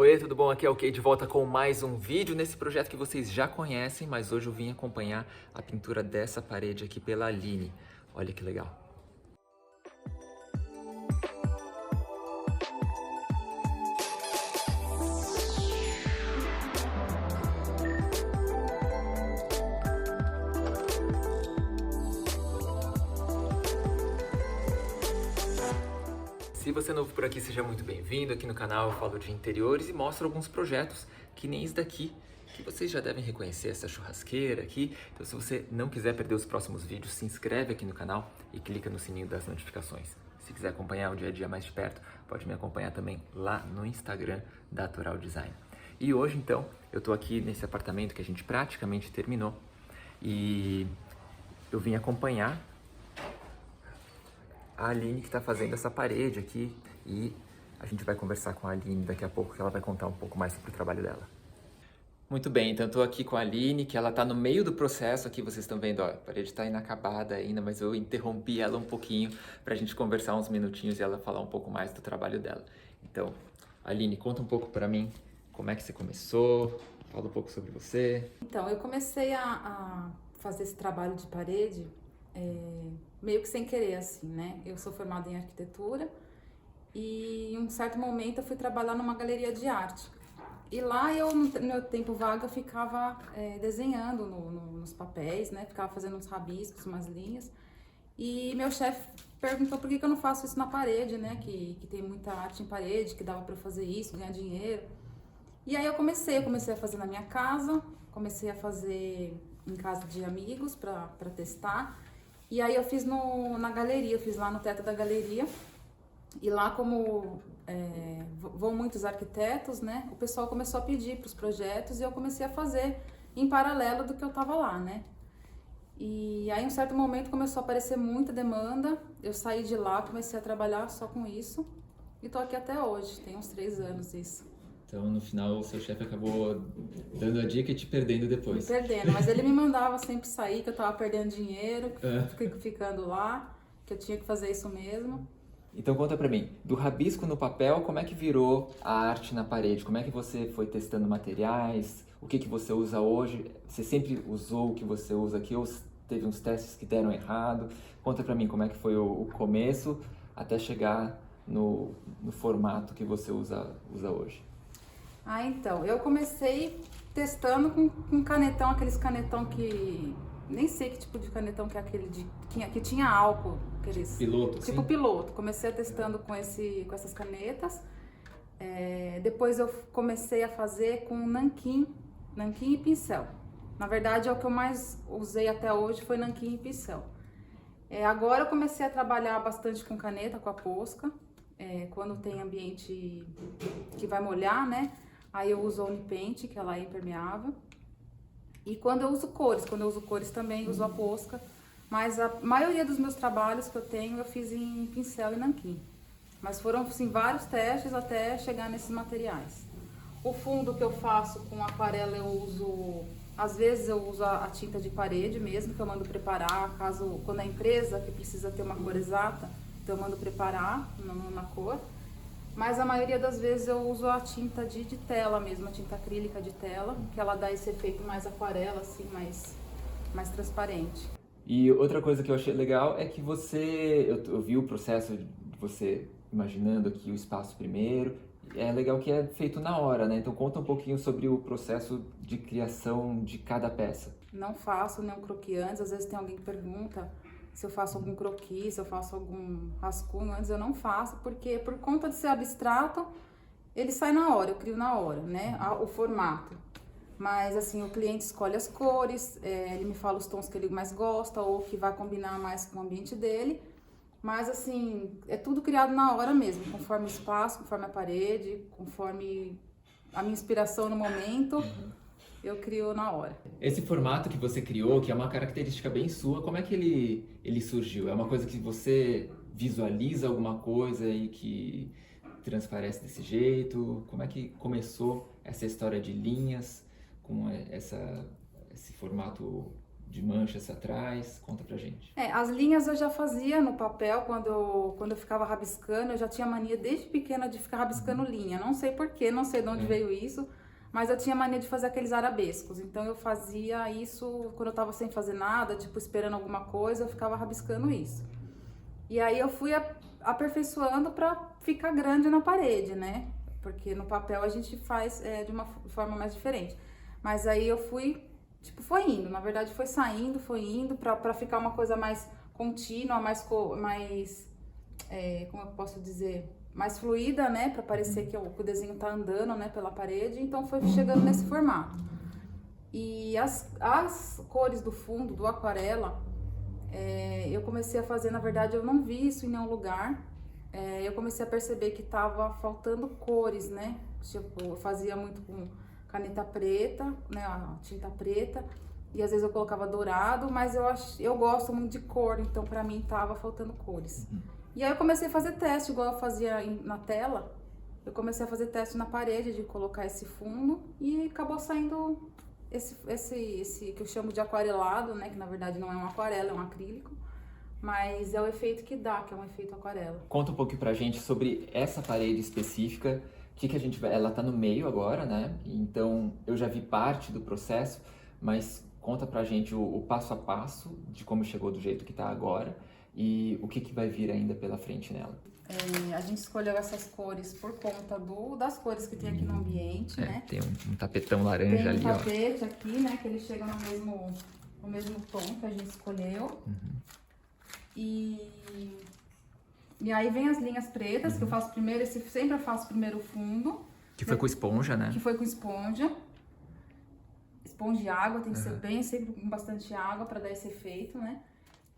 Oi, tudo bom? Aqui é o Kay de volta com mais um vídeo nesse projeto que vocês já conhecem, mas hoje eu vim acompanhar a pintura dessa parede aqui pela Aline. Olha que legal. Se você é novo por aqui, seja muito bem-vindo. Aqui no canal eu falo de interiores e mostro alguns projetos que nem esse daqui, que vocês já devem reconhecer essa churrasqueira aqui. Então, se você não quiser perder os próximos vídeos, se inscreve aqui no canal e clica no sininho das notificações. Se quiser acompanhar o dia a dia mais de perto, pode me acompanhar também lá no Instagram da Atoral Design. E hoje, então, eu tô aqui nesse apartamento que a gente praticamente terminou e eu vim acompanhar a Aline que está fazendo essa parede aqui e a gente vai conversar com a Aline daqui a pouco, que ela vai contar um pouco mais sobre o trabalho dela. Muito bem, então estou aqui com a Aline, que ela está no meio do processo aqui, vocês estão vendo, ó, a parede está inacabada ainda, mas eu interrompi ela um pouquinho para a gente conversar uns minutinhos e ela falar um pouco mais do trabalho dela. Então, Aline, conta um pouco para mim como é que você começou, fala um pouco sobre você. Então, eu comecei a fazer esse trabalho de parede meio que sem querer, assim, né? Eu sou formada em arquitetura e em um certo momento eu fui trabalhar numa galeria de arte. E lá eu, no meu tempo vago, eu ficava desenhando nos papéis, né? Ficava fazendo uns rabiscos, umas linhas. E meu chefe perguntou por que eu não faço isso na parede, né? Que tem muita arte em parede, que dava pra eu fazer isso, ganhar dinheiro. E aí eu comecei a fazer na minha casa, comecei a fazer em casa de amigos pra testar. E aí eu fiz na galeria, eu fiz lá no teto da galeria. E lá como vão muitos arquitetos, né? O pessoal começou a pedir para os projetos e eu comecei a fazer em paralelo do que eu tava lá, né? E aí em um certo momento começou a aparecer muita demanda. Eu saí de lá, comecei a trabalhar só com isso. E tô aqui até hoje, tem uns 3 anos isso. Então, no final, o seu chefe acabou dando a dica e te perdendo depois. Me perdendo, mas ele me mandava sempre sair, que eu tava perdendo dinheiro, ficando lá, que eu tinha que fazer isso mesmo. Então conta pra mim, do rabisco no papel, como é que virou a arte na parede? Como é que você foi testando materiais? O que você usa hoje? Você sempre usou o que você usa aqui ou teve uns testes que deram errado? Conta pra mim como é que foi o começo até chegar no formato que você usa hoje. Ah, então, eu comecei testando com canetão, aqueles canetão que... Nem sei que tipo de canetão que é aquele que tinha álcool, aqueles... Piloto, Tipo sim? piloto. Comecei testando com essas canetas. Depois eu comecei a fazer com nanquim e pincel. Na verdade, é o que eu mais usei até hoje foi nanquim e pincel. Agora eu comecei a trabalhar bastante com caneta, com a posca. Quando tem ambiente que vai molhar, né? Aí eu uso a Unipaint, que ela é impermeável. E quando eu uso cores também uso a posca. Mas a maioria dos meus trabalhos que eu tenho, eu fiz em pincel e nanquim. Mas foram, assim, vários testes até chegar nesses materiais. O fundo que eu faço com aquarela eu uso... Às vezes eu uso a tinta de parede mesmo, que eu mando preparar, quando a empresa que precisa ter uma cor exata, então eu mando preparar na cor. Mas a maioria das vezes eu uso a tinta de tela mesmo, a tinta acrílica de tela, que ela dá esse efeito mais aquarela, assim, mais transparente. E outra coisa que eu achei legal é que eu vi o processo de você imaginando aqui o espaço primeiro. É legal que é feito na hora, né? Então conta um pouquinho sobre o processo de criação de cada peça. Não faço nenhum croquis antes, às vezes tem alguém que pergunta se eu faço algum croquis, se eu faço algum rascunho antes, eu não faço, porque por conta de ser abstrato, ele sai na hora, eu crio na hora, né? O formato. Mas assim, o cliente escolhe as cores, ele me fala os tons que ele mais gosta ou que vai combinar mais com o ambiente dele. Mas assim, é tudo criado na hora mesmo, conforme o espaço, conforme a parede, conforme a minha inspiração no momento, eu crio na hora. Esse formato que você criou, que é uma característica bem sua, como é que ele surgiu? É uma coisa que você visualiza alguma coisa e que transparece desse jeito? Como é que começou essa história de linhas com esse formato de manchas atrás? Conta pra gente. As linhas eu já fazia no papel quando eu ficava rabiscando. Eu já tinha mania desde pequena de ficar rabiscando linha. Não sei porquê, não sei de onde veio isso, mas eu tinha mania de fazer aqueles arabescos. Então eu fazia isso quando eu tava sem fazer nada, tipo esperando alguma coisa, eu ficava rabiscando isso. E aí eu fui aperfeiçoando pra ficar grande na parede, né? Porque no papel a gente faz de uma forma mais diferente. Mas aí eu fui, tipo, foi indo. Na verdade foi saindo, foi indo pra ficar uma coisa mais contínua, mais como eu posso dizer, mais fluida, né? Pra parecer que o desenho tá andando, né, pela parede. Então foi chegando nesse formato. E as cores do fundo, do aquarela, eu comecei a fazer, na verdade eu não vi isso em nenhum lugar. Eu comecei a perceber que tava faltando cores, né? Tipo, eu fazia muito com caneta preta, né? A tinta preta. E às vezes eu colocava dourado, mas eu gosto muito de cor, então pra mim tava faltando cores. E aí eu comecei a fazer teste, igual eu fazia na tela. Eu comecei a fazer teste na parede de colocar esse fundo e acabou saindo esse que eu chamo de aquarelado, né? Que na verdade não é um aquarela, é um acrílico. Mas é o efeito que dá, que é um efeito aquarela. Conta um pouquinho pra gente sobre essa parede específica. Que a gente vai... Ela tá no meio agora, né? Então eu já vi parte do processo, mas conta pra gente o passo a passo de como chegou do jeito que tá agora e o que vai vir ainda pela frente nela. A gente escolheu essas cores por conta das cores que tem aqui no ambiente, né? Tem um tapetão laranja ali, ó. Tem um tapete aqui, né? Que ele chega no mesmo tom que a gente escolheu. E aí vem as linhas pretas, que eu faço primeiro, sempre eu faço primeiro o fundo. Que foi com esponja, né? Que foi com esponja. Esponja e água, tem que ser bem, sempre com bastante água para dar esse efeito, né?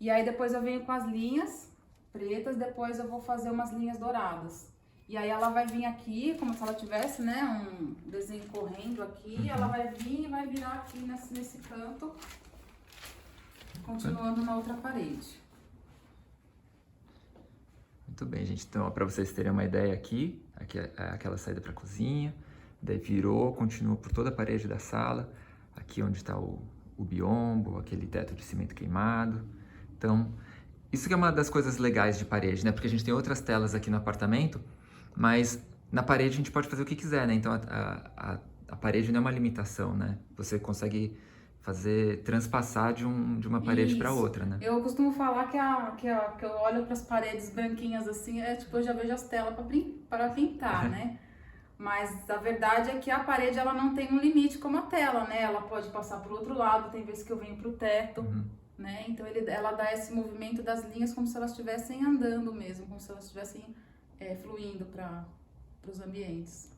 E aí depois eu venho com as linhas pretas, depois eu vou fazer umas linhas douradas. E aí ela vai vir aqui, como se ela tivesse, né, um desenho correndo aqui, ela vai vir e vai virar aqui nesse canto, continuando na outra parede. Muito bem, gente. Então, para vocês terem uma ideia aqui é aquela saída para a cozinha, daí virou, continua por toda a parede da sala, aqui onde está o biombo, aquele teto de cimento queimado. Então, isso que é uma das coisas legais de parede, né? Porque a gente tem outras telas aqui no apartamento, mas na parede a gente pode fazer o que quiser, né? Então, a parede não é uma limitação, né? Você consegue transpassar de uma parede para outra, né? Eu costumo falar que eu olho para as paredes branquinhas assim, tipo, eu já vejo as telas para pintar, né? Mas a verdade é que a parede ela não tem um limite como a tela, né? Ela pode passar pro outro lado, tem vezes que eu venho pro teto, né? Então ela dá esse movimento das linhas como se elas estivessem andando mesmo, como se elas estivessem fluindo para os ambientes.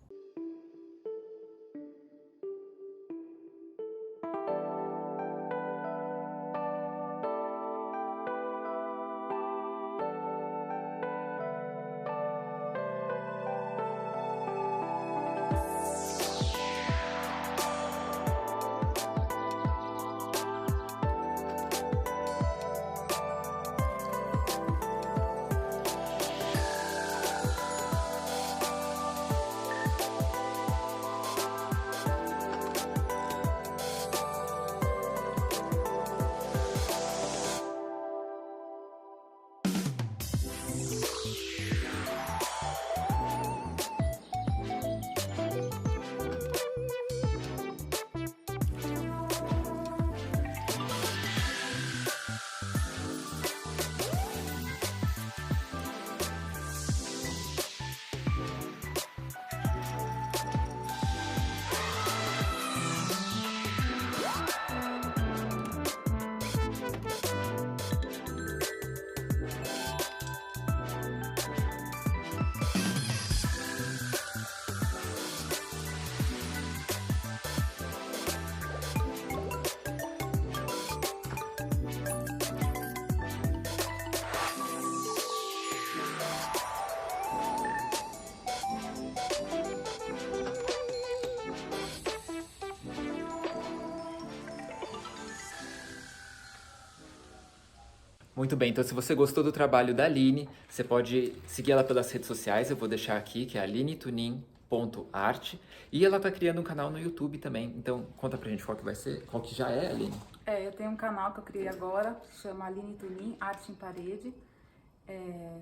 Muito bem, então se você gostou do trabalho da Aline, você pode seguir ela pelas redes sociais, eu vou deixar aqui, que é alinetunin.art, e ela tá criando um canal no YouTube também, então conta pra gente qual que vai ser, qual que já é, Aline? Eu tenho um canal que eu criei agora, chama Aline Tunin, Arte em Parede.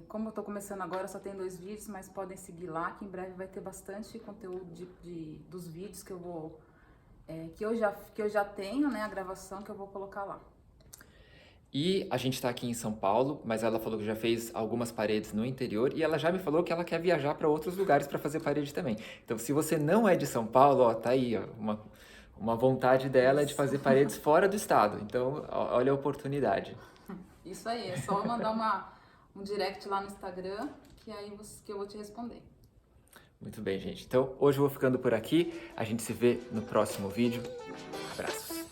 Como eu tô começando agora, só tem 2 vídeos, mas podem seguir lá, que em breve vai ter bastante conteúdo dos vídeos que eu vou... que eu já tenho, né, a gravação que eu vou colocar lá. E a gente está aqui em São Paulo, mas ela falou que já fez algumas paredes no interior e ela já me falou que ela quer viajar para outros lugares para fazer parede também. Então, se você não é de São Paulo, ó, tá aí, ó, uma vontade dela de fazer paredes fora do estado. Então, olha a oportunidade. Isso aí, é só mandar um direct lá no Instagram, que eu vou te responder. Muito bem, gente. Então, hoje eu vou ficando por aqui. A gente se vê no próximo vídeo. Abraços.